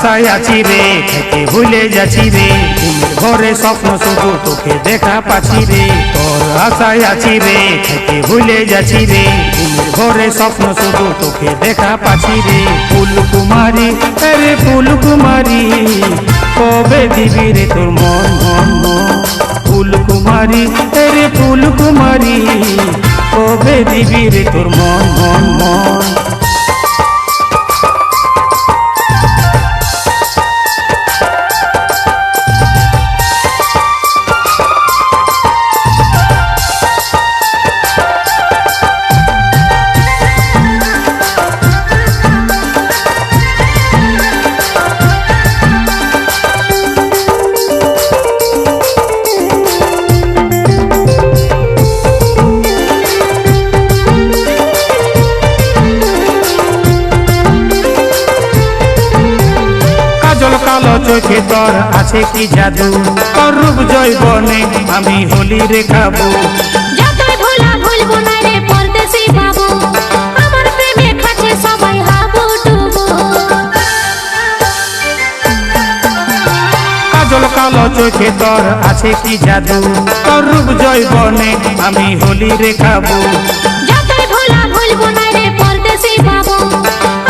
আশায় আছি রে থেকে ভুলে যাচ্ছি রে ঘুমের ঘরে স্বপ্ন শুধু তোকে দেখা পাচ্ছি রে তোর আশায় আছি রে থেকে ভুলে যাচ্ছি রে ঘুমের ঘরে স্বপ্ন শুধু তোকে দেখা পাচ্ছি রে ফুল কুমারী রে ফুল কুমারী কবে দিবি রে তোর মন মন মন ফুল কুমারী রে ফুল কুমারী কবে দিবি রে তোর মন মন মন কালো চোখে তোর আছে কি জাদু তোর রূপ জৈবনে আমি হোলি রে খাবো যতই ভোলা ভুলবো না রে পরদেশি বাবু আমার প্রেমে খাচ্ছে সবাই হাবুডুবু কাজল কালো চোখে তোর আছে কি জাদু তোর রূপ জৈবনে আমি হোলি রে খাবো যতই ভোলা ভুলবো না রে পরদেশি বাবু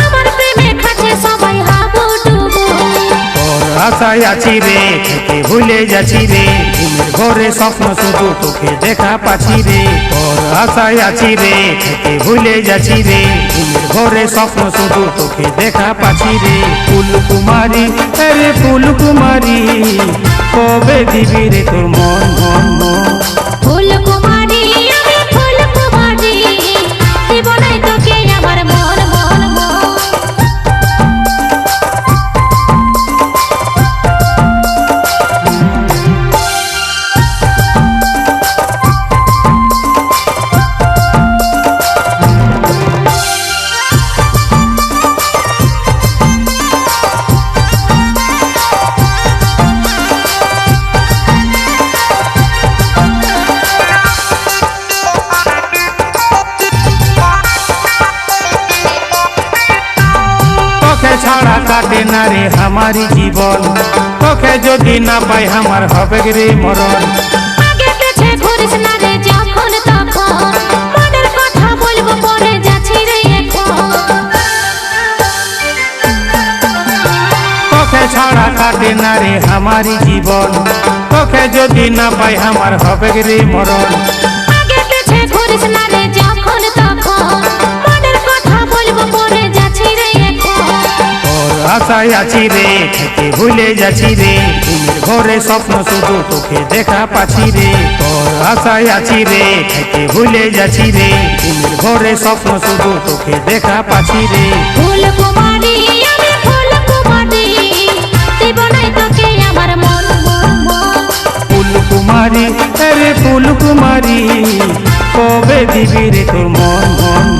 আমার প্রেমে খাচ্ছে সবাই হাবুডুবু আশায় আছি রে থেকে ভুলে যাচ্ছি রে ঘুমের ঘরে স্বপ্ন শুধু তোকে দেখা পাচ্ছি রে তোর আশায় আছি রে থেকে ভুলে যাচ্ছি রে ঘুমের ঘরে স্বপ্ন শুধু তোকে দেখা পাচ্ছি রে ফুল কুমারী রে ফুল কুমারী কবে দিবি রে তোর মন মন মন ফুল কুমারী আমি ফুল কুমারী দিব নাই তোকে আমার মন মন মন ছাড়া কাটে না রে আমারি জীবন তোকে যদি না পাই আমার হবে রে মরণ আগে পেছে ঘুরিস না রে যখন তখন মনের কথা বলবো পরে যাচ্ছি রে এখন তোকে ছাড়া কাটে না রে আমারি জীবন তোকে যদি না পাই আমার হবে রে মরণ আগে পেছে ঘুরিস না রে যখন তখন মনের কথা বলবো পরে যাচ্ছি রে এখন আশায় আছি রে থেকে ভুলে যাচ্ছি রে ঘুমের ঘরে স্বপ্ন শুধু তোকে দেখা পাচ্ছি রে তোর আশায় আছি রে থেকে ভুলে যাচ্ছি রে ঘুমের ঘরে স্বপ্ন শুধু তোকে দেখা পাচ্ছি রে ফুল কুমারী আমি ফুল কুমারী দিব নাই তোকে আমার মন মন মন ফুল কুমারী রে ফুল কুমারী কবে দিবি রে তোর মন মন